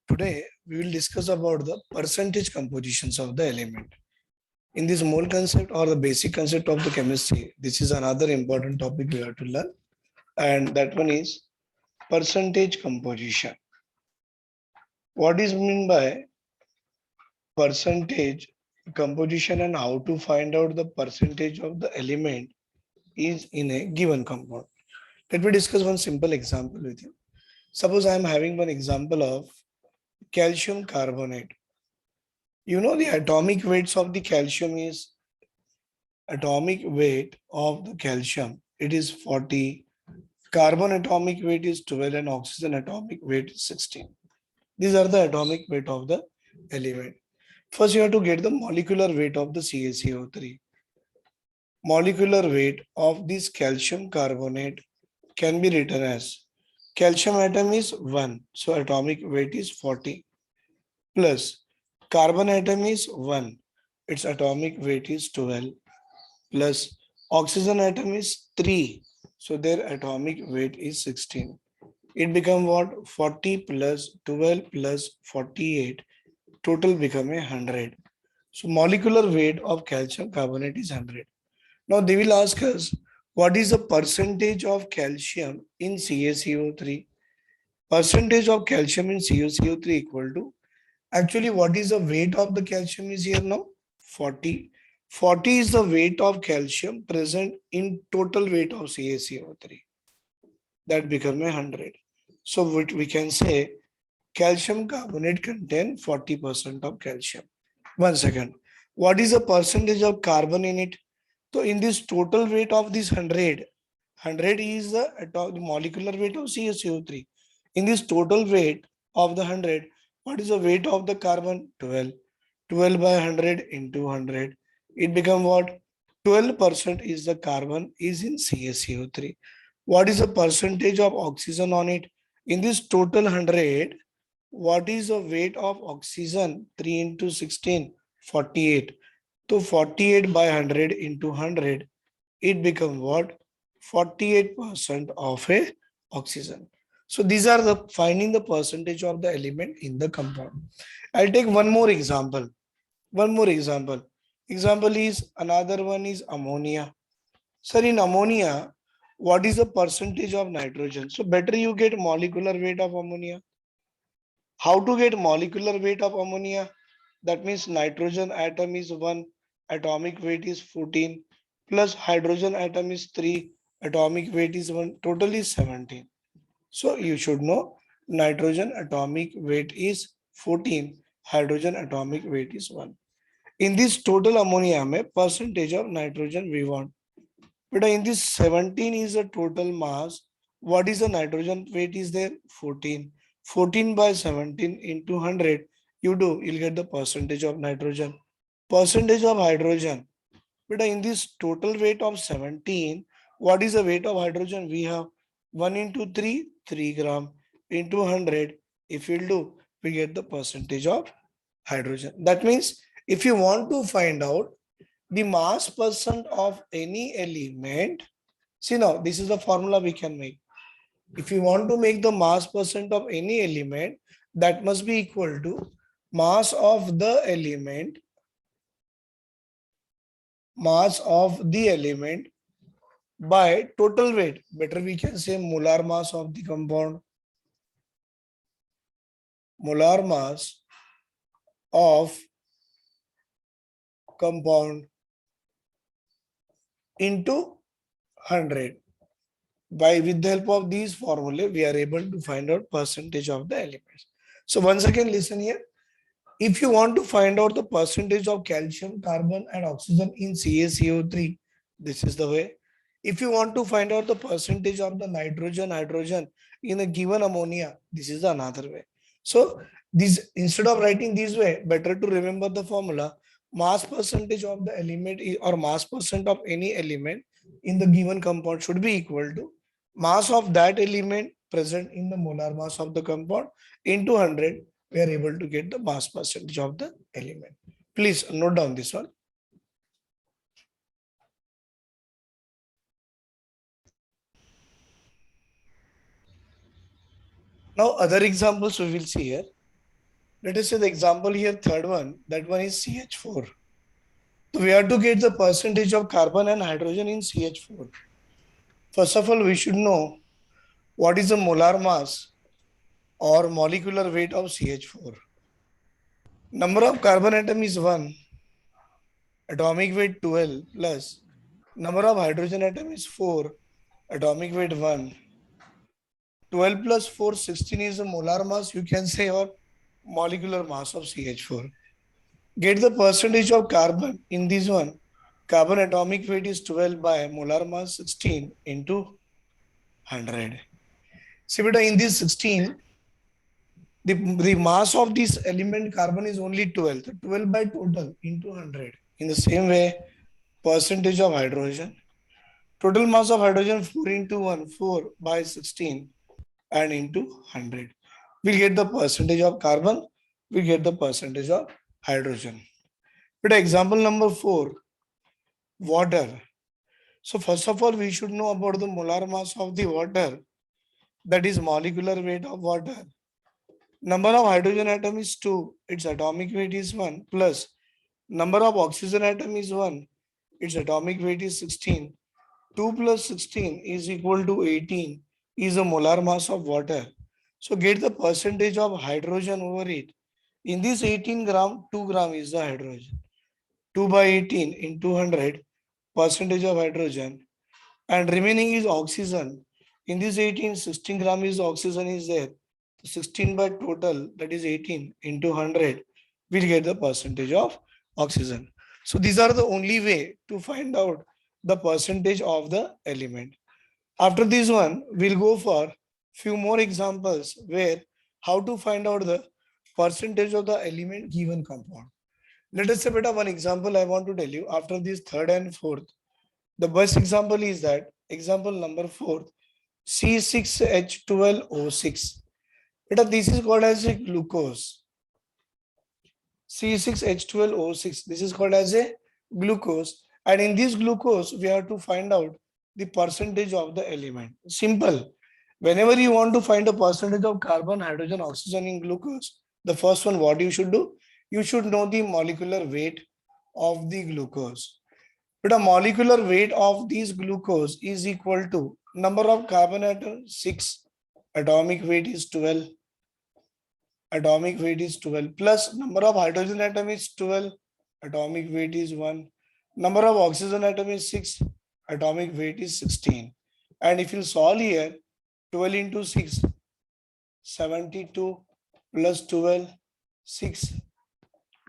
Today we will discuss about the percentage compositions of the element. In this mole concept or the basic concept of the chemistry, this is another important topic we have to learn, and that one is percentage composition. What is meant by percentage composition and how to find out the percentage of the element is in a given compound. Let me discuss one simple example with you. Suppose I am having one example of calcium carbonate. You know the atomic weights of the calcium is atomic weight of the calcium. It is 40. Carbon atomic weight is 12 and oxygen atomic weight is 16. These are the atomic weight of the element. First, you have to get the molecular weight of the CaCO3. Molecular weight of this calcium carbonate can be written as calcium atom is 1. So atomic weight is 40 plus carbon atom is 1. Its atomic weight is 12 plus oxygen atom is 3. So their atomic weight is 16. It become what? 40 plus 12 plus 48. Total become 100. So molecular weight of calcium carbonate is 100. Now they will ask us, what is the percentage of calcium in CaCO3? Percentage of calcium in CaCO3 equal to, actually what is the weight of the calcium is here now? 40. 40 is the weight of calcium present in total weight of CaCO3. That become 100. So what we can say, calcium carbonate contain 40% of calcium. One second. What is the percentage of carbon in it? So in this total weight of this 100 is the molecular weight of CaCO3. In this total weight of the 100, what is the weight of the carbon? 12. 12 by 100 into 100. It become what? 12% is the carbon is in CaCO3. What is the percentage of oxygen on it? In this total 100, what is the weight of oxygen? 3 into 16, 48. So 48 by 100 into 100, it becomes what? 48% of a oxygen. So these are the finding the percentage of the element in the compound. I'll take one more example. One more example. Example is another one is ammonia. Sir, in ammonia, what is the percentage of nitrogen? So better you get molecular weight of ammonia. How to get molecular weight of ammonia? That means nitrogen atom is 1, atomic weight is 14, plus hydrogen atom is 3, atomic weight is 1, total is 17. So you should know nitrogen atomic weight is 14, hydrogen atomic weight is 1. In this total ammonia, percentage of nitrogen we want. But in this 17 is a total mass. What is the nitrogen weight is there? 14. 14 by 17 into 100, you'll get the percentage of nitrogen. Percentage of hydrogen. But in this total weight of 17, what is the weight of hydrogen? We have 1 into 3, 3 gram into 100. If we'll do, we get the percentage of hydrogen. That means if you want to find out the mass percent of any element, see now, this is the formula we can make. If you want to make the mass percent of any element, that must be equal to mass of the element, mass of the element by total weight. Better we can say molar mass of the compound. Molar mass of compound into 100. By with the help of these formulae, we are able to find out percentage of the elements. So once again, listen here. If you want to find out the percentage of calcium, carbon and oxygen in CaCO3, this is the way. If you want to find out the percentage of the nitrogen, hydrogen in a given ammonia, this is another way. So this, instead of writing this way, better to remember the formula. Mass percentage of the element or mass percent of any element in the given compound should be equal to mass of that element present in the molar mass of the compound into 100. We are able to get the mass percentage of the element. Please note down this one. Now other examples we will see here. Let us say the example here, third one, that one is CH4. So we have to get the percentage of carbon and hydrogen in CH4. First of all, we should know what is the molar mass or molecular weight of CH4. Number of carbon atom is 1, atomic weight 12 plus number of hydrogen atom is 4, atomic weight 1. 12 plus 4, 16 is the molar mass, you can say, or molecular mass of CH4. Get the percentage of carbon in this one. Carbon atomic weight is 12 by molar mass 16 into 100. See, beta, in this 16, the mass of this element carbon is only 12. So 12 by total into 100. In the same way, percentage of hydrogen. Total mass of hydrogen 4 into 1, 4 by 16 and into 100. We'll get the percentage of carbon, we get the percentage of hydrogen. But example number 4, water. So first of all, we should know about the molar mass of the water, that is molecular weight of water. Number of hydrogen atom is 2, its atomic weight is 1, plus number of oxygen atom is 1, its atomic weight is 16. 2 plus 16 is equal to 18 is a molar mass of water. So get the percentage of hydrogen over it. In this 18 gram, 2 gram is the hydrogen. 2 by 18 in 200 percentage of hydrogen, and remaining is oxygen. In this 18, 16 gram is oxygen is there. 16 by total, that is 18 into 100, we'll get the percentage of oxygen. So these are the only way to find out the percentage of the element. After this one, we'll go for few more examples where how to find out the percentage of the element given compound. Let us say, beta, one example I want to tell you after this third and fourth. The best example is that example number 4, C6H12O6. Beta, this is called as a glucose. C6H12O6. This is called as a glucose. And in this glucose, we have to find out the percentage of the element. Simple. Whenever you want to find a percentage of carbon, hydrogen, oxygen in glucose, the first one, what you should do? You should know the molecular weight of the glucose. But a molecular weight of this glucose is equal to number of carbon atoms 6, atomic weight is 12, atomic weight is 12 plus number of hydrogen atom is 12, atomic weight is 1, number of oxygen atom is 6, atomic weight is 16. And if you solve here, 12 into 6, 72 plus 12, 6,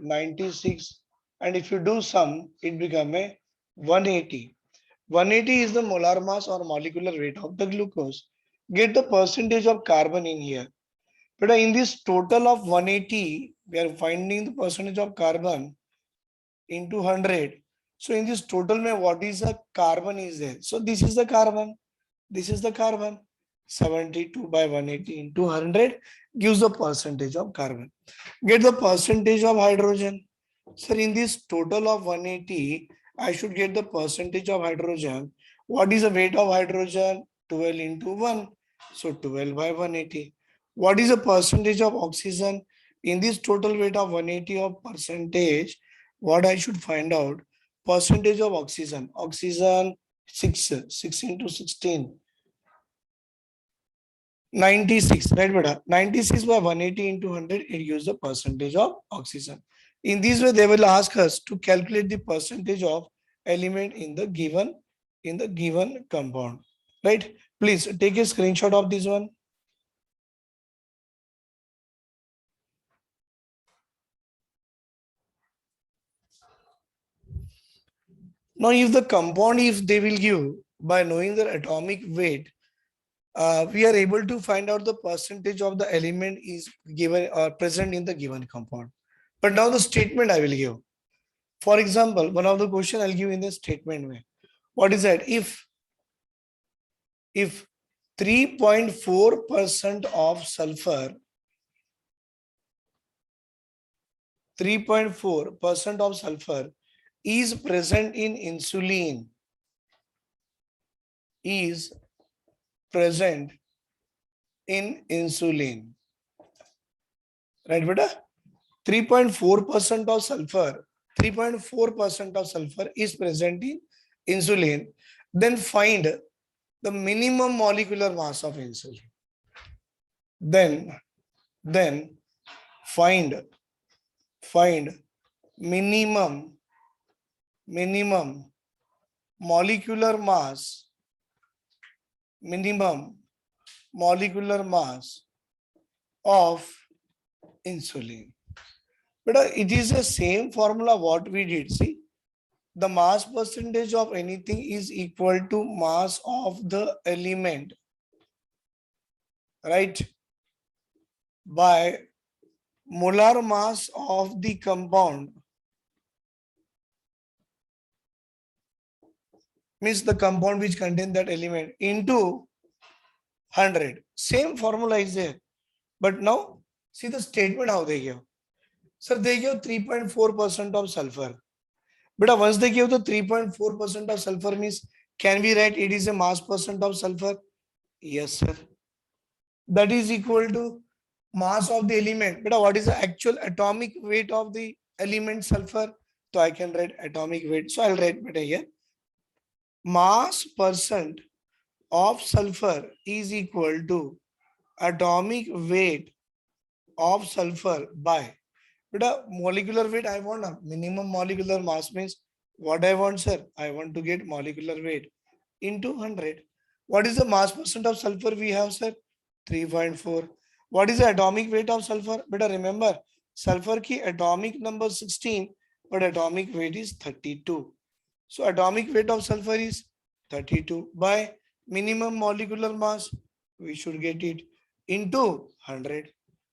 96. And if you do sum, it become a 180. 180 is the molar mass or molecular weight of the glucose. Get the percentage of carbon in here. But in this total of 180, we are finding the percentage of carbon into 100. So in this total, what is the carbon is there? So this is the carbon. This is the carbon. 72 by 180 into 100 gives the percentage of carbon. Get the percentage of hydrogen. So in this total of 180, I should get the percentage of hydrogen. What is the weight of hydrogen? 12 into 1. So 12 by 180. What is the percentage of oxygen? In this total weight of 180 of percentage, what I should find out? Percentage of oxygen. Oxygen 6 into 16. 96, right, beta? 96 by 180 into 100, it gives the percentage of oxygen. In this way, they will ask us to calculate the percentage of element in the given compound, right? Please take a screenshot of this one. Now, if the compound, if they will give by knowing their atomic weight, we are able to find out the percentage of the element is given or present in the given compound. But now the statement I will give. For example, one of the question I'll give in the statement way. What is that? If 3.4% of sulfur, 3.4% of sulfur is present in insulin, is present in insulin. Right, beta? 3.4% of sulfur, 3.4% of sulfur is present in insulin. Then find the minimum molecular mass of insulin. Then find minimum molecular mass, minimum molecular mass of insulin. But it is the same formula what we did. See, the mass percentage of anything is equal to mass of the element, right, by molar mass of the compound, means the compound which contains that element, into 100. Same formula is there. But now, see the statement how they give. Sir, they give 3.4% of sulfur. But once they give the 3.4% of sulfur means, can we write it is a mass percent of sulfur? Yes, sir. That is equal to mass of the element. But what is the actual atomic weight of the element sulfur? So I can write atomic weight. So I'll write better here. Mass percent of sulfur is equal to atomic weight of sulfur by, but a molecular weight I want a minimum molecular mass means what I want, sir? I want to get molecular weight into 100. What is the mass percent of sulfur we have, sir? 3.4. What is the atomic weight of sulfur? But remember, sulfur ki atomic number 16, but atomic weight is 32. So atomic weight of sulfur is 32 by minimum molecular mass. We should get it into 100.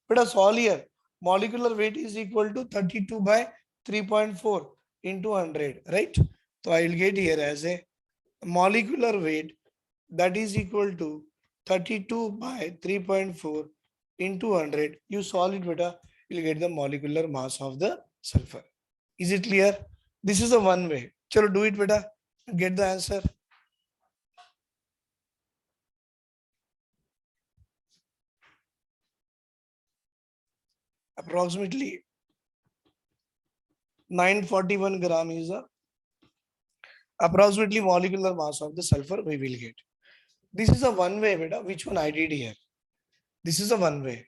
But as all here, molecular weight is equal to 32 by 3.4 into 100, right? So I will get here as a molecular weight that is equal to 32 by 3.4 into 100. You solve it better, you'll get the molecular mass of the sulfur. Is it clear? This is the one way. Chalo, do it better. Get the answer. Approximately 941 gram is the approximately molecular mass of the sulfur we will get. This is a one way, beta. Which one I did here? This is a one way.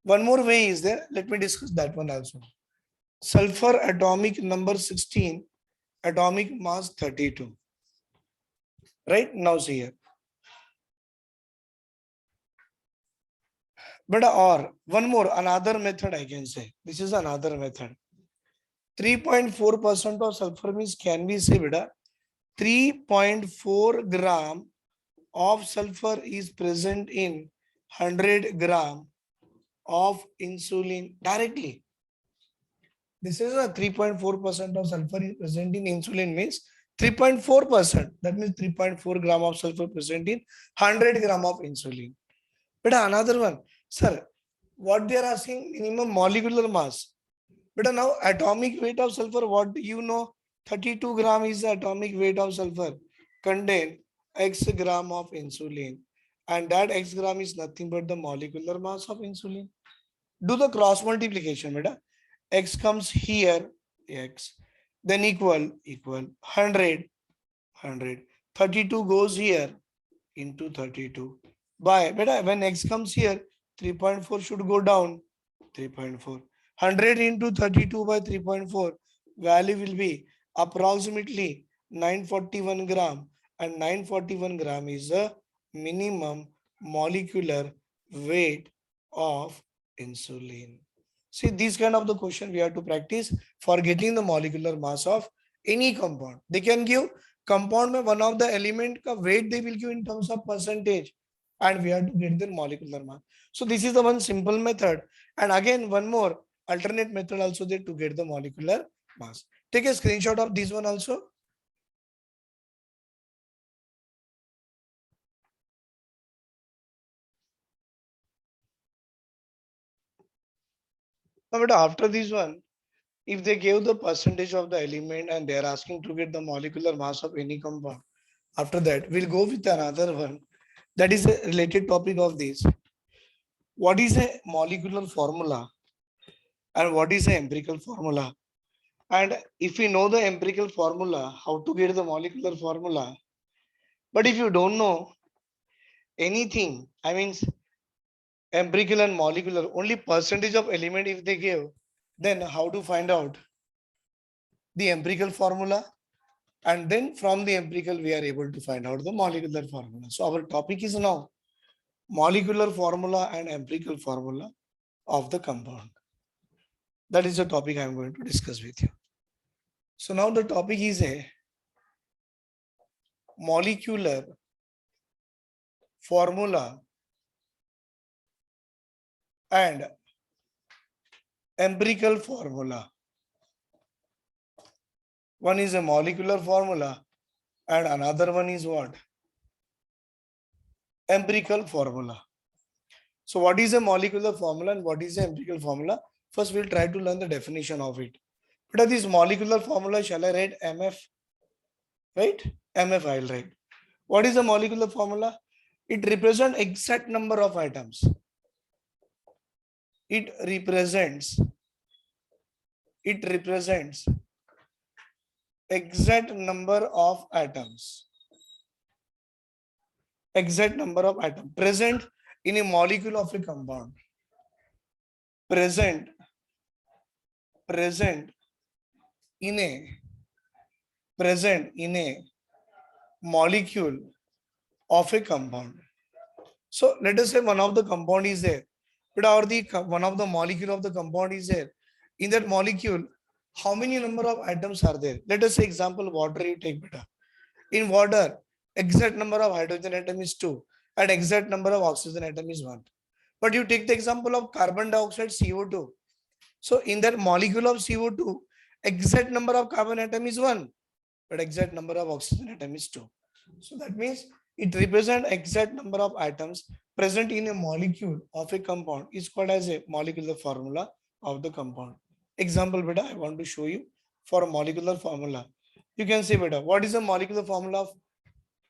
One more way is there. Let me discuss that one also. Sulfur atomic number 16, atomic mass 32. Right now, see here. But or one more, another method I can say. This is another method. 3.4% of sulfur means can we say beta 3.4 gram of sulfur is present in 100 gram of insulin directly. This is a 3.4% of sulfur is present in insulin means 3.4%. That means 3.4 gram of sulfur present in 100 gram of insulin. But another one, sir, what they are asking minimum molecular mass. But now atomic weight of sulfur, what you know, 32 gram is the atomic weight of sulfur, contain X gram of insulin. And that X gram is nothing but the molecular mass of insulin. Do the cross multiplication, beta. X comes here, X, then equal, 100, 32 goes here into 32. By, beta, when X comes here, 3.4 should go down, 3.4. 100 into 32 by 3.4, value will be approximately 941 gram, and 941 gram is the minimum molecular weight of insulin. See, these kind of the question we have to practice for getting the molecular mass of any compound. They can give compound में one of the element का weight they will give in terms of percentage, and we have to get the molecular mass. So this is the one simple method, and again one more alternate method also there to get the molecular mass. Take a screenshot of this one also. Now, but after this one, if they gave the percentage of the element and they are asking to get the molecular mass of any compound, after that we'll go with another one that is a related topic of this. What is a molecular formula and what is the empirical formula. And if we know the empirical formula, how to get the molecular formula. But if you don't know anything, I mean empirical and molecular, only percentage of element if they give, then how to find out the empirical formula? And then from the empirical, we are able to find out the molecular formula. So our topic is now molecular formula and empirical formula of the compound. That is the topic I am going to discuss with you. So now the topic is a molecular formula and empirical formula. One is a molecular formula and another one is what? Empirical formula. So what is a molecular formula and what is the empirical formula? First, we'll try to learn the definition of it. But this molecular formula, shall I write MF? Right? MF I'll write. What is the molecular formula? It represents exact number of atoms. It represents exact number of atoms. Exact number of atoms present in a molecule of a compound. Present in a molecule of a compound. So let us say one of the compound is there, but one of the molecule of the compound is there. In that molecule, how many number of atoms are there? Let us say example water you take beta. In water, exact number of hydrogen atom is 2 and exact number of oxygen atom is 1. But you take the example of carbon dioxide CO2. So in that molecule of CO2, exact number of carbon atom is 1, but exact number of oxygen atom is 2. So that means it represents exact number of atoms present in a molecule of a compound is called as a molecular formula of the compound. Example beta, I want to show you for a molecular formula. You can say beta, what is the molecular formula of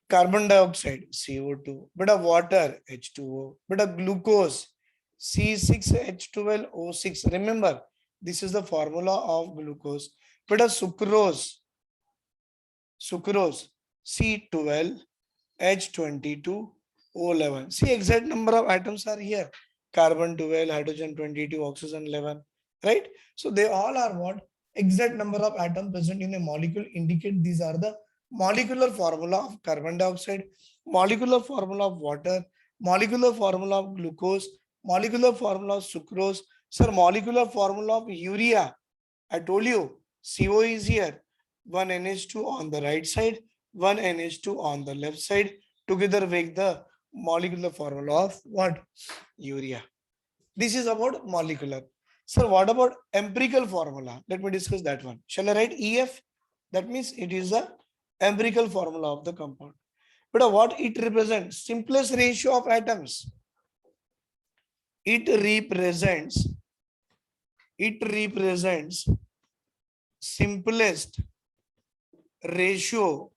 carbon dioxide? CO2. Beta water, H2O. Beta glucose, C6H12O6. Remember, this is the formula of glucose. Beta sucrose, C12H22O11. See, exact number of atoms are here. Carbon 12, hydrogen 22, oxygen 11. Right? So they all are what? Exact number of atoms present in a molecule indicate these are the molecular formula of carbon dioxide, molecular formula of water, molecular formula of glucose, molecular formula of sucrose. Sir, molecular formula of urea. I told you, CO is here. One NH2 on the right side, one NH2 on the left side. Together make the molecular formula of what? Urea. This is about molecular. Sir, what about empirical formula? Let me discuss that one. Shall I write EF? That means it is the empirical formula of the compound. But what it represents? Simplest ratio of atoms. It represents simplest ratio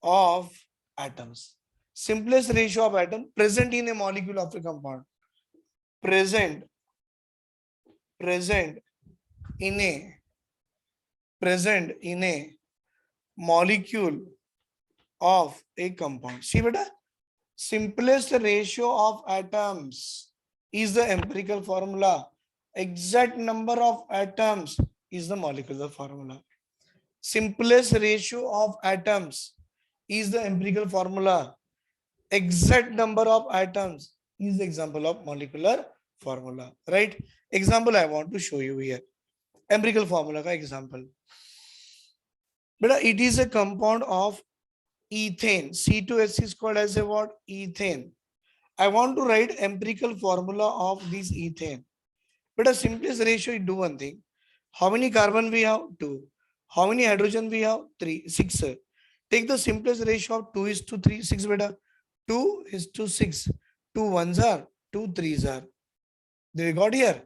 of atoms. Simplest ratio of atom present in a molecule of a compound. Present in a molecule of a compound. See beta, simplest ratio of atoms is the empirical formula. Exact number of atoms is the molecular formula. Simplest ratio of atoms is the empirical formula. Exact number of atoms is the example of molecular formula. Right? Example I want to show you here. Empirical formula ka example. But it is a compound of ethane. C2H is called as a what? Ethane. I want to write empirical formula of this ethane. But a simplest ratio, you do one thing. How many carbon we have? 2. How many hydrogen we have? 3, 6. Take the simplest ratio of 2 is to 3, 6 beta. 2 is to 6. 2 ones are, 2 threes are. They got here.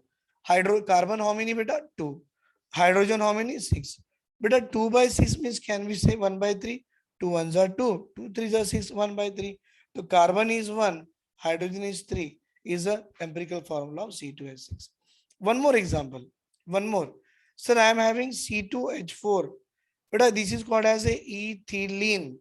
Carbon how many beta? 2. Hydrogen how many? 6. Beta 2 by 6 means can we say 1 by 3? 2 ones are 2. 2 threes are 6, 1 by 3. So carbon is 1. Hydrogen is 3. Is a empirical formula of C2H6. One more example. One more. Sir, I am having C2H4. But this is called as a ethylene.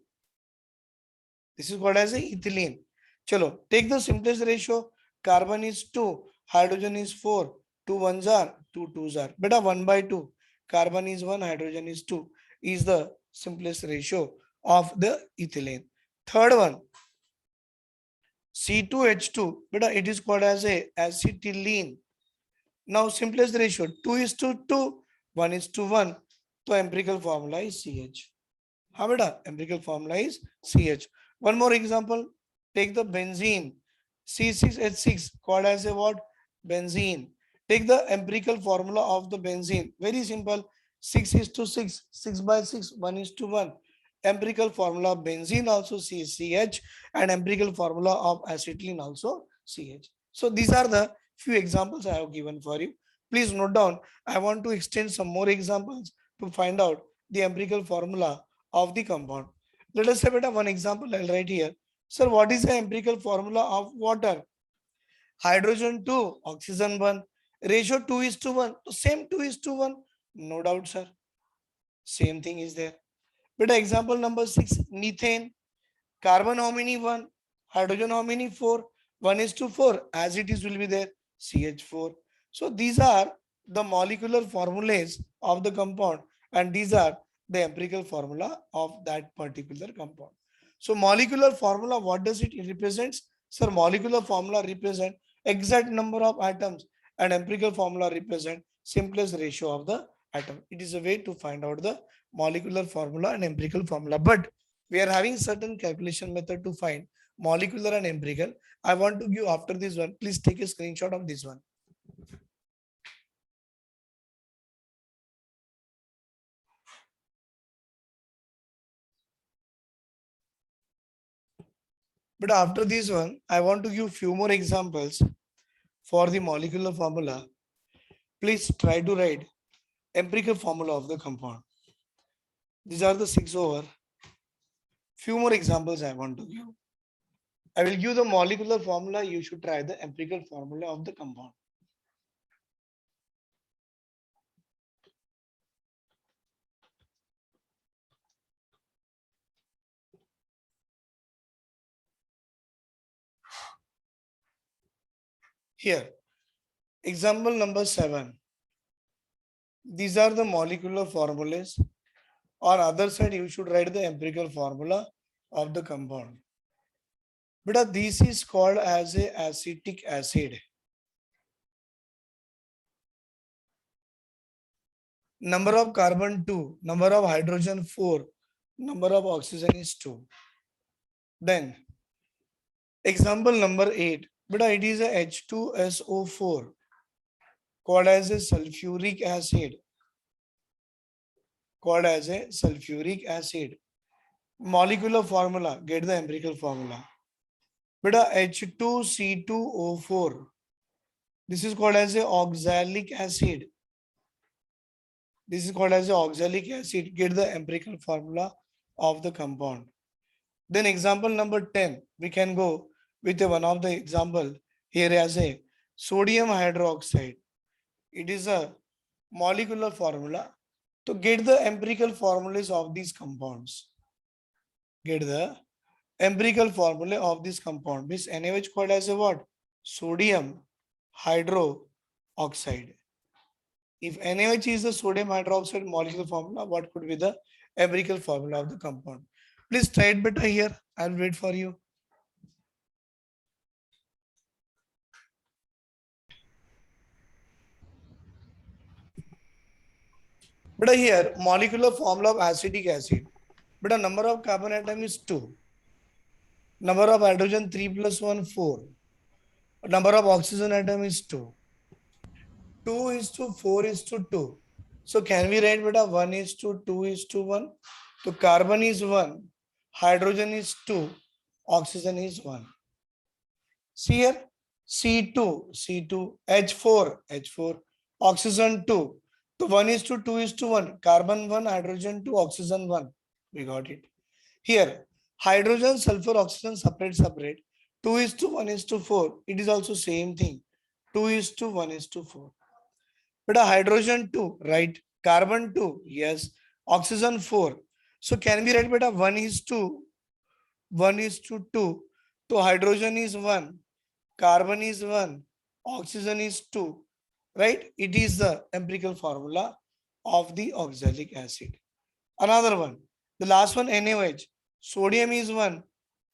This is called as a ethylene. Chalo, take the simplest ratio. Carbon is 2, hydrogen is 4, 2 ones are, 2 twos are. Beta 1 by 2. Carbon is 1, hydrogen is 2. Is the simplest ratio of the ethylene. Third one, C2H2. Beta it is called as a acetylene. Now simplest ratio 2:2, 1:1. So empirical formula is CH. How beta? Empirical formula is CH. One more example. Take the benzene. C6H6 called as a what? Benzene. Take the empirical formula of the benzene. Very simple. 6:6, 6 by 6, 1:1. Empirical formula of benzene also CH and empirical formula of acetylene also CH. So these are the few examples I have given for you. Please note down. I want to extend some more examples to find out the empirical formula of the compound. Let us say beta one example I'll write here. Sir, what is the empirical formula of water? Hydrogen 2, oxygen 1. Ratio 2:1. Same 2:1. No doubt, sir. Same thing is there. Beta example number 6, methane. Carbon how many? 1. Hydrogen how many? 4. 1:4. As it is will be there. CH4. So these are the molecular formulas of the compound and these are the empirical formula of that particular compound. So molecular formula, what does it represents? Sir, molecular formula represent exact number of atoms and empirical formula represent simplest ratio of the atom. It is a way to find out the molecular formula and empirical formula. But we are having certain calculation method to find molecular and empirical. I want to give after this one. Please take a screenshot of this one. But after this one, I want to give few more examples for the molecular formula. Please try to write empirical formula of the compound. These are the 6 over. Few more examples I want to give. I will give the molecular formula. You should try the empirical formula of the compound. Here, example number 7. These are the molecular formulas. On other side, you should write the empirical formula of the compound. But this is called as a acetic acid. Number of carbon 2, number of hydrogen 4, number of oxygen is 2. Then example number 8, but it is a H2SO4 called as a sulfuric acid. Called as a sulfuric acid. Molecular formula, get the empirical formula. Beta H2C2O4. This is called as a oxalic acid. This is called as a oxalic acid. Get the empirical formula of the compound. Then example number 10, we can go with one of the example here as a sodium hydroxide. It is a molecular formula. To get the empirical formulas of these compounds. Get the empirical formula of this compound. This NaOH called as a what? Sodium hydroxide. If NaOH is the sodium hydroxide molecular formula, what could be the empirical formula of the compound? Please try it better here. I'll wait for you. But here, molecular formula of acetic acid. But a number of carbon atom is 2. Number of hydrogen 3 plus 1, 4. Number of oxygen atom is 2. 2:4:2. So can we write beta 1:2:1? So carbon is 1, hydrogen is 2, oxygen is 1. See here, C2, H4, oxygen 2. So 1:2:1, carbon 1, hydrogen 2, oxygen 1. We got it. Here, hydrogen, sulfur, oxygen separate. 2:1:4. It is also same thing. 2:1:4. Beta hydrogen 2, right? Carbon 2, yes. Oxygen 4. So can we write beta 1 is to 1 is to 2. So hydrogen is 1, carbon is 1, oxygen is 2, right? It is the empirical formula of the oxalic acid. Another one, the last one NaOH. Sodium is 1,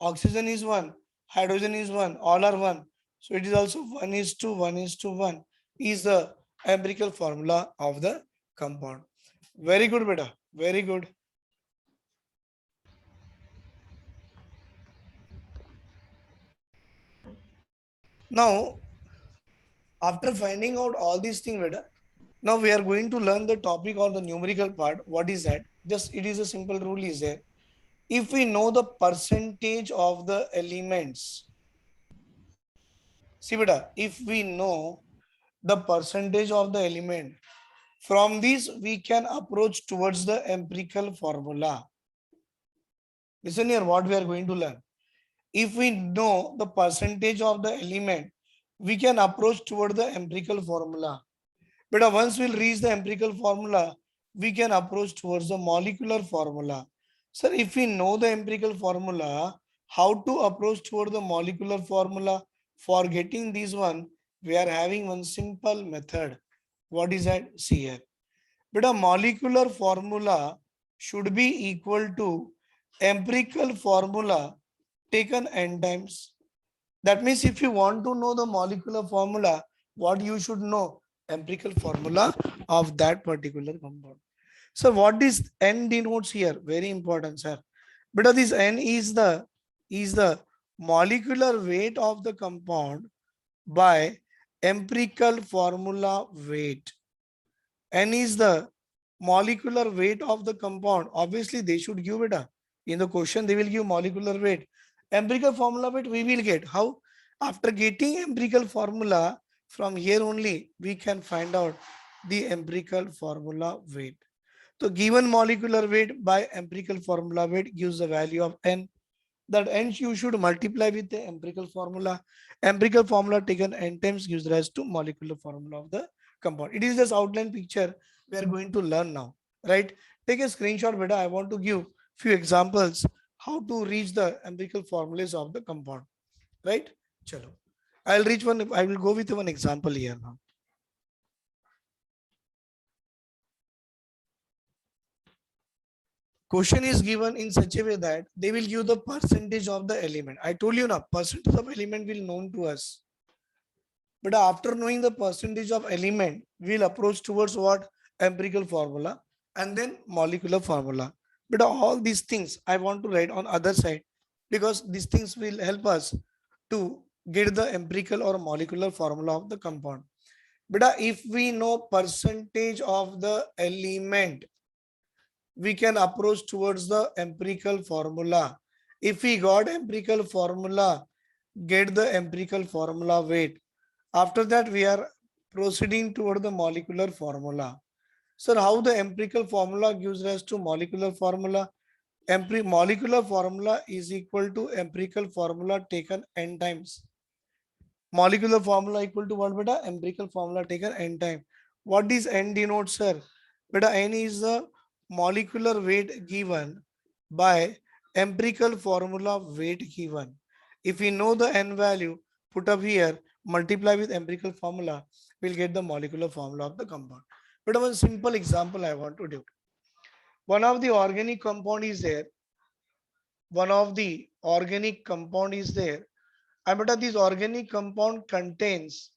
oxygen is 1, hydrogen is 1, all are 1. So it is also 1 is to 1 is to 1 is the empirical formula of the compound. Very good, beta. Very good. Now, after finding out all these things, beta, now we are going to learn the topic or the numerical part. What is that? Just it is a simple rule is there. If we know the percentage of the elements, see beta, if we know the percentage of the element, from this we can approach towards the empirical formula. Listen here, what we are going to learn. If we know the percentage of the element, we can approach toward the empirical formula. But once we'll reach the empirical formula, we can approach towards the molecular formula. Sir, if we know the empirical formula, how to approach toward the molecular formula? For getting this one, we are having one simple method. What is that? See here. But a molecular formula should be equal to empirical formula taken n times. That means if you want to know the molecular formula, what you should know? Empirical formula of that particular compound. So what is N denotes here? Very important, sir. Because this N is the molecular weight of the compound by empirical formula weight. N is the molecular weight of the compound. Obviously, they should give it a. In the question, they will give molecular weight. Empirical formula weight we will get. How? After getting empirical formula, from here only we can find out the empirical formula weight. So given molecular weight by empirical formula weight gives the value of N. That N you should multiply with the empirical formula. Empirical formula taken N times gives rise to molecular formula of the compound. It is just outline picture we are going to learn now, right? Take a screenshot, beta. I want to give few examples how to reach the empirical formulas of the compound, right? Chalo. I'll reach one. I will go with one example here now. Question is given in such a way that they will give the percentage of the element. I told you now, percentage of element will known to us. But after knowing the percentage of element, we'll approach towards what? Empirical formula and then molecular formula. But all these things I want to write on other side because these things will help us to get the empirical or molecular formula of the compound. But if we know percentage of the element, we can approach towards the empirical formula. If we got empirical formula, get the empirical formula weight. After that, we are proceeding toward the molecular formula. Sir, how the empirical formula gives rise to molecular formula? Molecular formula is equal to empirical formula taken n times. Molecular formula equal to what, beta? Empirical formula taken n time. What is n denote, sir? Beta, n is the molecular weight given by empirical formula weight given. If we know the n value, put up here, multiply with empirical formula, we'll get the molecular formula of the compound. But one simple example I want to do. One of the organic compound is there. One of the organic compound is there. And but this organic compound contains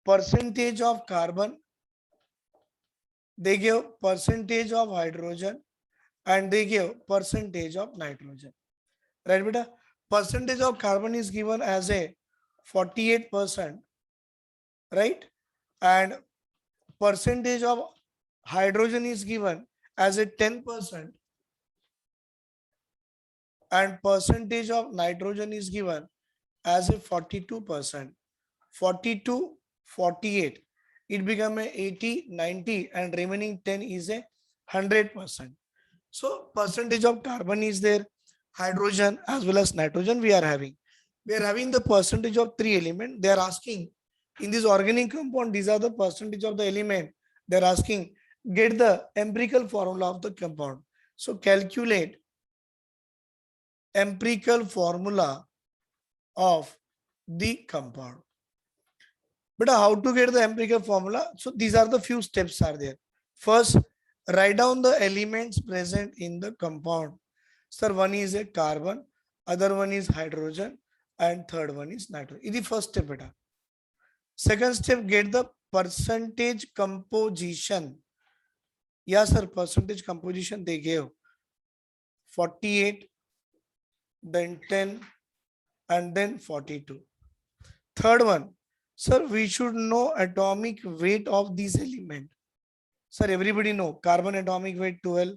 percentage of carbon, they give percentage of hydrogen, and they give percentage of nitrogen. Right, beta? Percentage of carbon is given as a 48%, right? And percentage of hydrogen is given as a 10%, and percentage of nitrogen is given as a 42%. 42, 48. It become a 80, 90, and remaining 10 is a 100%. So percentage of carbon is there, hydrogen as well as nitrogen we are having. We are having the percentage of three elements. They are asking In this organic compound, these are the percentage of the element. They're asking, get the empirical formula of the compound. So calculate empirical formula of the compound. But how to get the empirical formula? So these are the few steps are there. First, write down the elements present in the compound. Sir, one is a carbon, other one is hydrogen, and third one is nitrogen. This is the first step. Beta. Second step, get the percentage composition. Yeah, sir, percentage composition they gave 48, then 10, and then 42. Third one, sir, we should know atomic weight of these element. Sir, everybody know carbon atomic weight 12,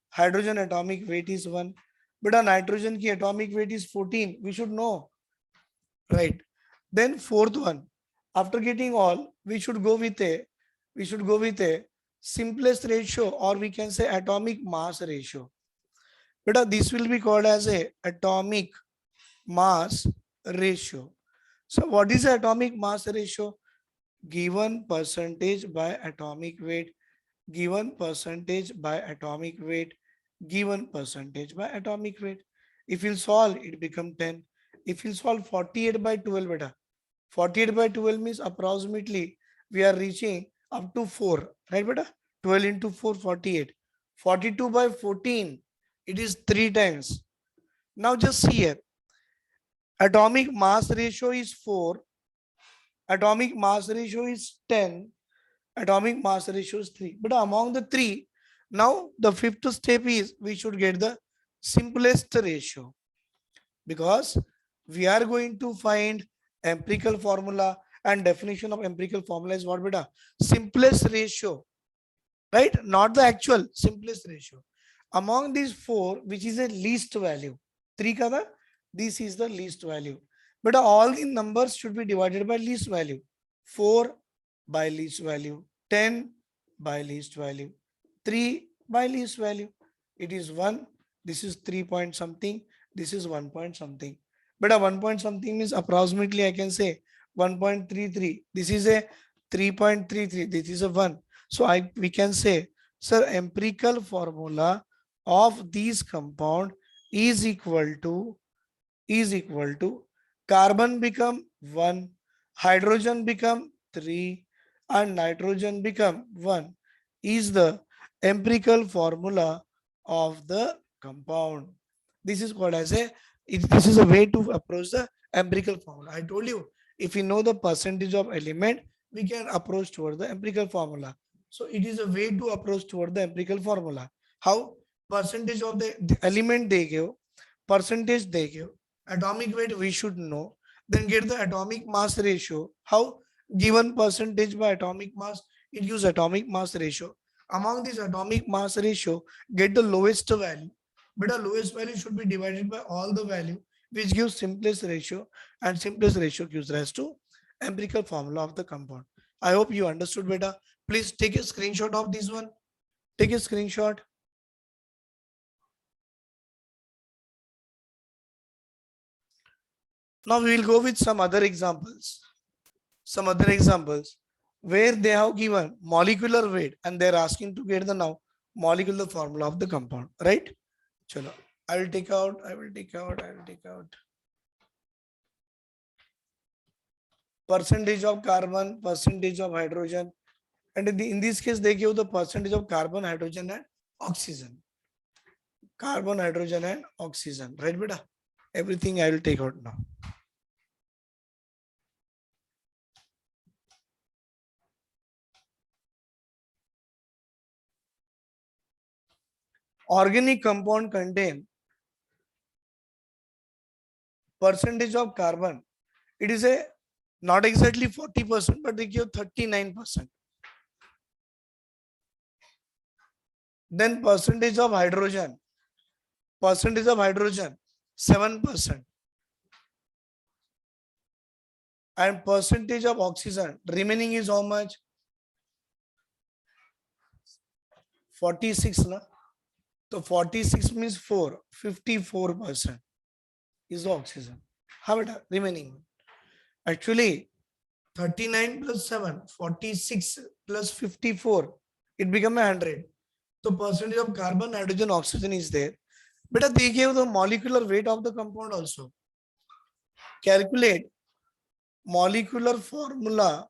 hydrogen atomic weight is 1, but a nitrogen ki atomic weight is 14. We should know, right? Then fourth one, after getting all, we should go with a simplest ratio, or we can say atomic mass ratio. But this will be called as a atomic mass ratio. So what is the atomic mass ratio? Given percentage by atomic weight, given percentage by atomic weight, given percentage by atomic weight. If you solve, it become 10. If you solve 48 by 12, beta, 48 by 12 means approximately we are reaching up to 4, right beta? 12 into 4, 48. 42 by 14, it is 3 times. Now just see here, atomic mass ratio is 4, atomic mass ratio is 10, atomic mass ratio is 3. But among the 3, now the fifth step is we should get the simplest ratio, because we are going to find empirical formula, and definition of empirical formula is what beta? Simplest ratio, right? Not the actual, simplest ratio. Among these 4, which is a least value? 3 kada? This is the least value. But all the numbers should be divided by least value. 4 by least value, 10 by least value, 3 by least value. It is 1. This is 3 point something. This is 1 point something. But a 1 point something means approximately I can say 1.33. This is a 3.33. This is a 1. So we can say, sir, empirical formula of these compound is equal to carbon become 1, hydrogen become 3, and nitrogen become 1 is the empirical formula of the compound. This is called as this is a way to approach the empirical formula. I told you, if we know the percentage of element, we can approach toward the empirical formula. So it is a way to approach toward the empirical formula. How? Percentage of the element they give, percentage they give, atomic weight we should know, then get the atomic mass ratio. How? Given percentage by atomic mass, it gives atomic mass ratio. Among this atomic mass ratio, get the lowest value, but the lowest value should be divided by all the value, which gives simplest ratio, and simplest ratio gives rise to empirical formula of the compound. I hope you understood beta. Please take a screenshot of this one. Take a screenshot. Now we will go with some other examples. Where they have given molecular weight and they're asking to get the now molecular formula of the compound, right? Chalo, I will take out. Percentage of carbon, percentage of hydrogen, and in this case they give the percentage of carbon, hydrogen, and oxygen. Carbon, hydrogen, and oxygen, right beta? Everything I will take out now. Organic compound contain percentage of carbon. It is a not exactly 40%, but they give 39%. Then percentage of hydrogen, 7%. And percentage of oxygen, remaining is how much? 46. Na? So 46 means 4, 54% is the oxygen. How it remaining? Actually, 39 plus 7, 46 plus 54. It become 100. So percentage of carbon, hydrogen, oxygen is there. But they gave the molecular weight of the compound also. Calculate molecular formula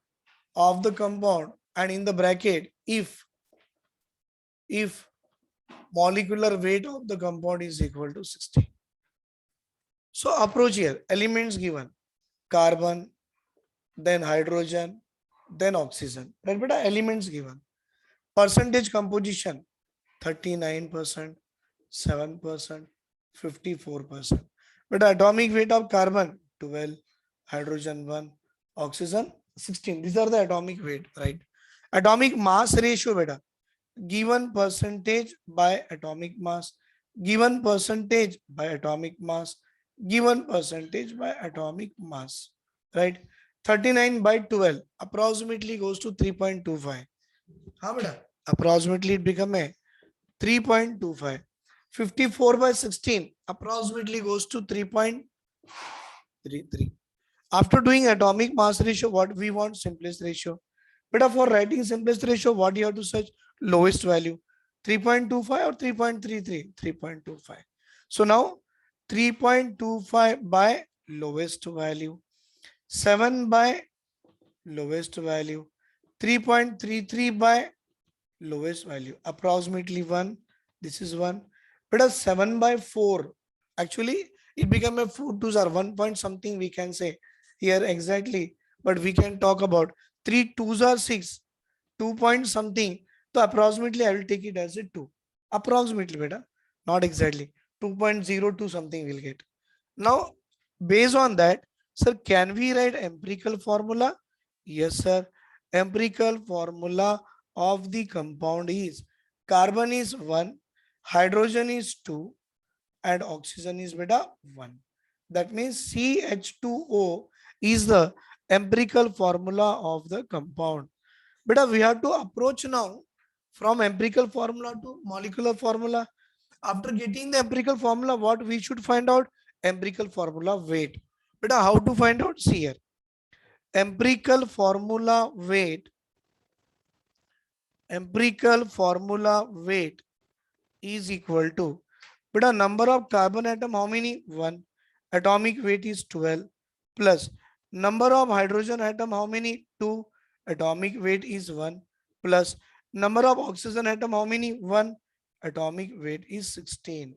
of the compound and in the bracket if molecular weight of the compound is equal to 60. So approach here, elements given, carbon, then hydrogen, then oxygen. Right, but elements given. Percentage composition, 39%, 7%, 54%. But atomic weight of carbon, 12, hydrogen 1, oxygen 16. These are the atomic weight, right? Atomic mass ratio, beta, given percentage by atomic mass, given percentage by atomic mass, given percentage by atomic mass, right? 39 by 12 approximately goes to 3.25. How beta? Approximately it become a 3.25. 54 by 16 approximately goes to 3.33. After doing atomic mass ratio, what we want? Simplest ratio. But for writing simplest ratio, what you have to search? Lowest value. 3.25 or 3.33? 3.25. So now 3.25 by lowest value. 7 by lowest value. 3.33 by lowest value. Approximately 1. This is 1. But a 7 by 4. Actually, it become a 4 twos are 1 point something we can say here exactly. But we can talk about 3 twos are 6. 2 point something. So approximately I will take it as a 2. Approximately, beta. Not exactly. 2.02 something we'll get. Now, based on that, sir, can we write empirical formula? Yes, sir. Empirical formula of the compound is carbon is 1, hydrogen is 2, and oxygen is beta 1. That means CH2O is the empirical formula of the compound. Beta, we have to approach now from empirical formula to molecular formula. After getting the empirical formula, what we should find out? Empirical formula weight. Beta, how to find out? See here. Empirical formula weight is equal to, but a number of carbon atom, how many? 1. Atomic weight is 12 plus number of hydrogen atom, how many? 2. Atomic weight is 1 plus number of oxygen atom, how many? 1. Atomic weight is 16.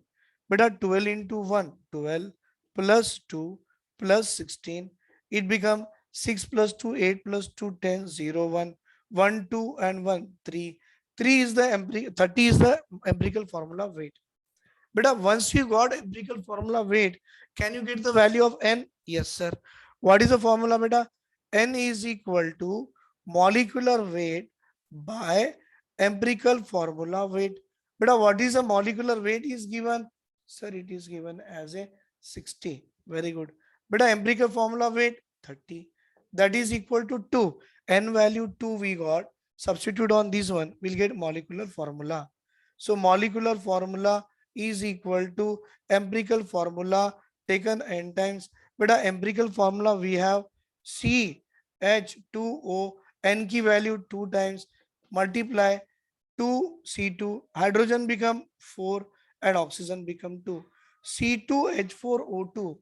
But a 12 into 1, 12 plus 2 plus 16. It become 6 plus 2, 8 plus 2, 10, 0, 1, 1, 2 and 1, 3. 3 is the 30 is the empirical formula weight. But once you got empirical formula weight, can you get the value of n? Yes, sir. What is the formula, beta? N is equal to molecular weight by empirical formula weight. Beta, what is the molecular weight is given? Sir, it is given as a 60. Very good. Beta, empirical formula weight 30. That is equal to 2. N value 2 we got. Substitute on this one, we'll get molecular formula. So molecular formula is equal to empirical formula taken n times. But a empirical formula we have CH2O, n key value 2 times, multiply 2C2, hydrogen become 4 and oxygen become 2. C2H4O2.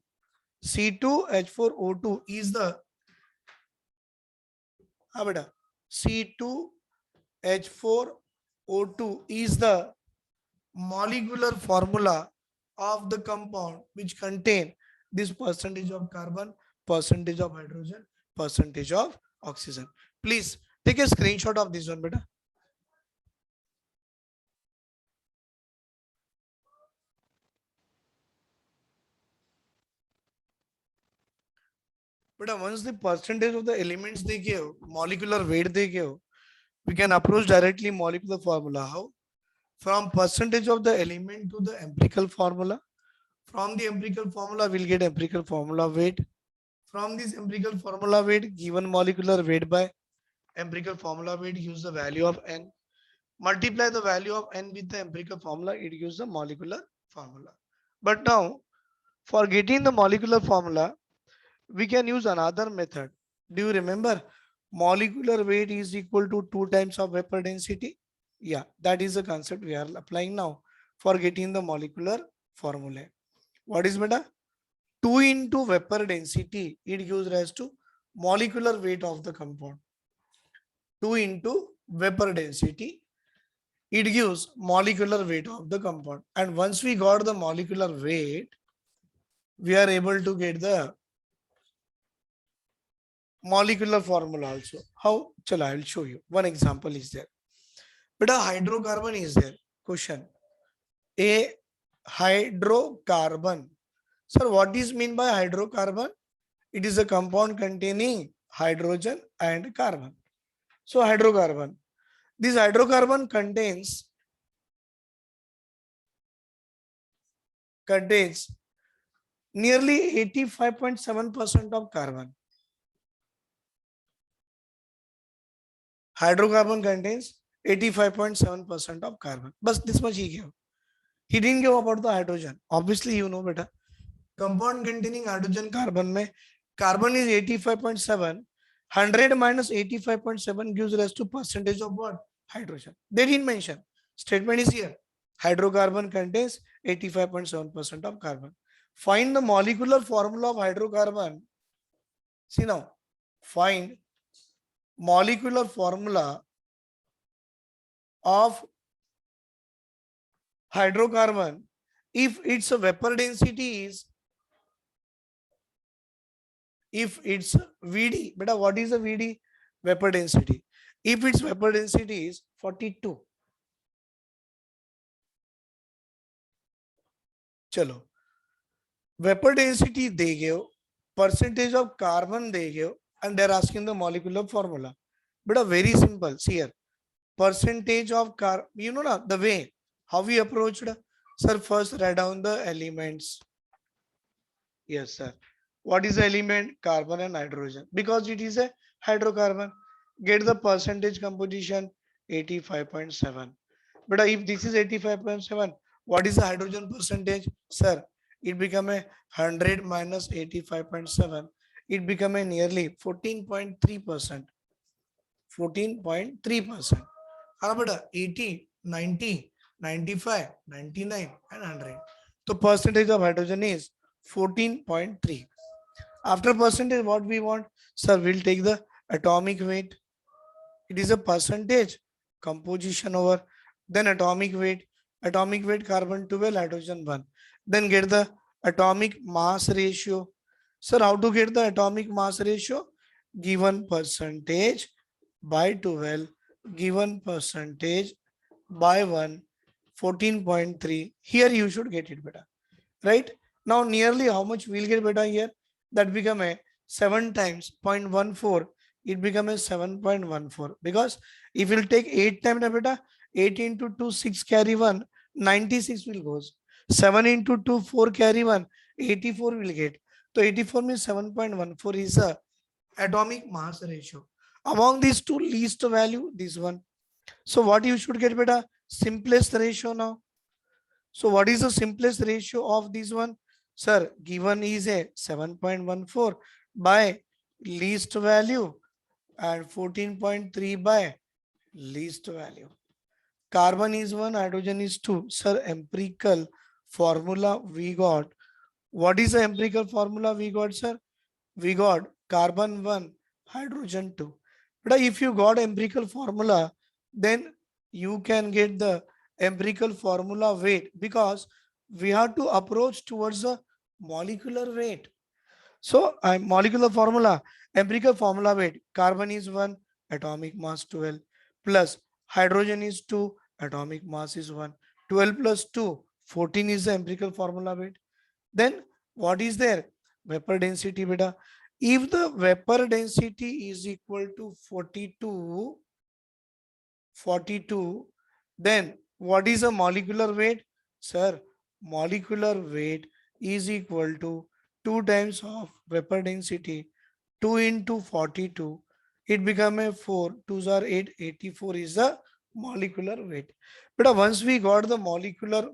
C2H4O2 is the C2H4O2 is the molecular formula of the compound which contain this percentage of carbon, percentage of hydrogen, percentage of oxygen. Please take a screenshot of this one, beta. But once the percentage of the elements they give, molecular weight they give, we can approach directly molecular formula. How? From percentage of the element to the empirical formula. From the empirical formula, we'll get empirical formula weight. From this empirical formula weight, given molecular weight by empirical formula weight, use the value of n. Multiply the value of n with the empirical formula, it gives the molecular formula. But now, for getting the molecular formula, we can use another method. Do you remember molecular weight is equal to 2 times of vapor density. Yeah, that is the concept we are applying now for getting the molecular formula. What is beta? 2 into vapor density, it gives rise to molecular weight of the compound. 2 into vapor density, it gives molecular weight of the compound. And once we got the molecular weight, we are able to get the molecular formula also. How? Chalo, I will show you. One example is there. But a hydrocarbon is there. Question. A hydrocarbon. Sir, what is mean by hydrocarbon? It is a compound containing hydrogen and carbon. So hydrocarbon. This hydrocarbon contains nearly 85.7% of carbon. Hydrocarbon contains 85.7% of carbon. But this much he gave. He didn't give about the hydrogen. Obviously, you know better. Compound containing hydrogen carbon mein carbon is 85.7. 100 minus 85.7 gives rise to percentage of what? Hydrogen. They didn't mention. Statement is here. Hydrocarbon contains 85.7% of carbon. Find the molecular formula of hydrocarbon. See now. Find molecular formula of hydrocarbon if its vapor density is, if it's VD, beta, what is the VD? Vapor density. If its vapor density is 42. Chalo. Vapor density they gave, percentage of carbon they gave, and they're asking the molecular formula. But very simple. See here. Percentage of carbon, you know the way how we approached. Sir, first write down the elements. Yes, sir. What is the element? Carbon and hydrogen. Because it is a hydrocarbon. Get the percentage composition 85.7. But if this is 85.7, what is the hydrogen percentage? Sir, it become a 100 minus 85.7. It become a nearly 14.3%. 14.3%. How about 80, 90, 95, 99 and 100? So percentage of hydrogen is 14.3. After percentage, what we want? Sir, we'll take the atomic weight. It is a percentage composition over, then atomic weight. Atomic weight carbon 12, hydrogen 1. Then get the atomic mass ratio. Sir, how to get the atomic mass ratio? Given percentage by 12, given percentage by 1, 14.3. Here you should get it better. Right? Now nearly how much we'll get better here? That become a 7 times 0.14. It become a 7.14. Because if you'll take 8 times beta, 8 into 2, 6 carry 1, 96 will goes. 7 into 2, 4 carry 1, 84 will get. So 84 means 7.14 is a atomic mass ratio. Among these two, least value, this one. So what you should get beta? Simplest ratio now. So what is the simplest ratio of this one? Sir, given is a 7.14 by least value and 14.3 by least value. Carbon is 1, hydrogen is 2. Sir, empirical formula we got. What is the empirical formula we got, sir? We got carbon 1, hydrogen 2. But if you got empirical formula, then you can get the empirical formula weight, because we have to approach towards the molecular weight. So molecular formula, empirical formula weight, carbon is 1, atomic mass 12, plus hydrogen is 2, atomic mass is 1. 12 plus 2, 14 is the empirical formula weight. Then what is there? Vapor density beta. If the vapor density is equal to 42, then what is the molecular weight? Sir, molecular weight is equal to 2 times of vapor density, 2 into 42. It become a 4, 2s are 8, 84 is the molecular weight. But once we got the molecular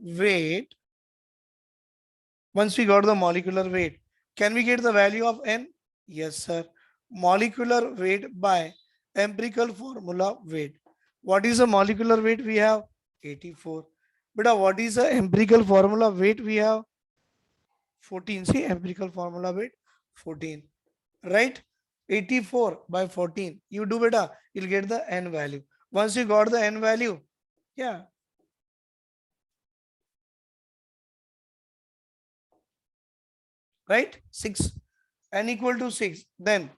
weight, can we get the value of N? Yes, sir. Molecular weight by empirical formula weight. What is the molecular weight we have? 84. But what is the empirical formula weight we have? 14. See, empirical formula weight 14. Right? 84 by 14. You do beta, you'll get the n value. Once you got the n value, yeah. Right? 6. N equal to 6. Then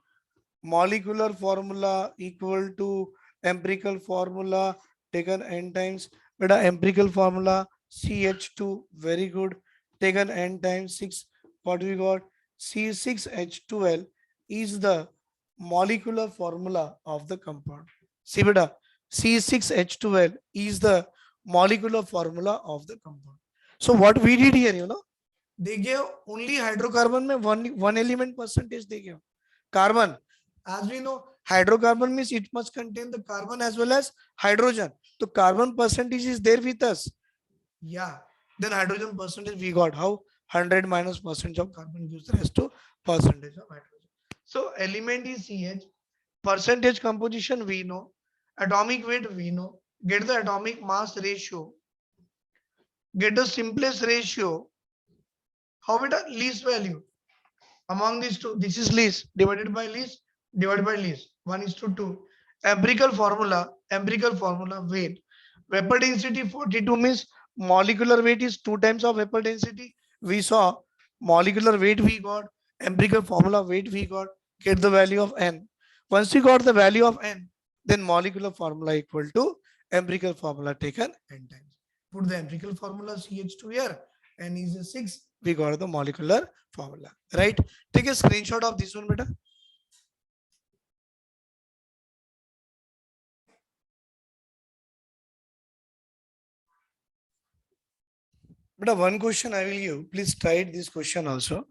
molecular formula equal to empirical formula taken n times. Beta empirical formula CH2, very good, taken n times 6. What we got? C6H12 is the molecular formula of the compound. See beta, C6H12 is the molecular formula of the compound. So what we did here, they gave only hydrocarbon में one element percentage they gave. Carbon, as we know, hydrocarbon means it must contain the carbon as well as hydrogen. So carbon percentage is there with us. Yeah. Then hydrogen percentage we got how? 100 minus percentage of carbon gives rise to percentage of hydrogen. So element is CH. Percentage composition we know. Atomic weight we know. Get the atomic mass ratio. Get the simplest ratio. How about least value? Among these two, this is least divided by least divided by least. 1:2. Empirical formula weight. Vapor density 42 means molecular weight is 2 times of vapor density. We saw molecular weight we got, empirical formula weight we got, get the value of n. Once you got the value of n, then molecular formula equal to empirical formula taken n times. Put the empirical formula CH2 here, n is a 6, we got the molecular formula, right? Take a screenshot of this one, beta. But one question I will give, please try this question also.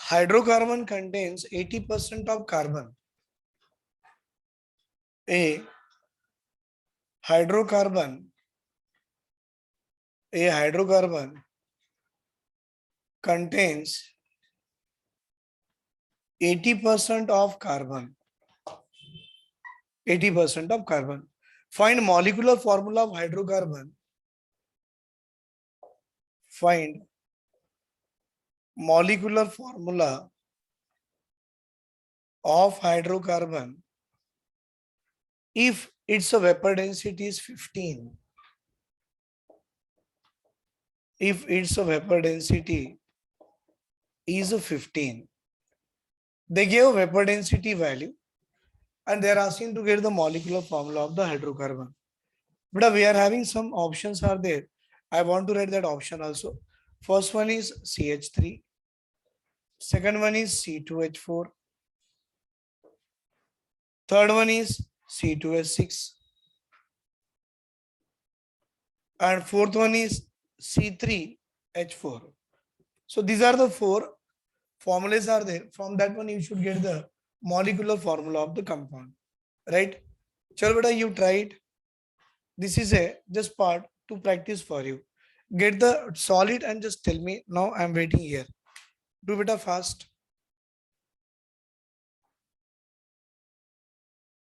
Hydrocarbon contains 80% of carbon. A hydrocarbon contains 80% of carbon. 80% of carbon. Find molecular formula of hydrocarbon. Find molecular formula of hydrocarbon if its vapor density is 15. If its vapor density is 15. They gave vapor density value and they are asking to get the molecular formula of the hydrocarbon. But we are having some options are there. I want to write that option also. First one is CH3. Second one is C2H4. Third one is C2H6. And fourth one is C3H4. So these are the 4 formulas are there. From that one you should get the molecular formula of the compound. Right? Chalo beta, you try it. This is a just part to practice for you. Get the solid and just tell me. Now I am waiting here. Do beta fast.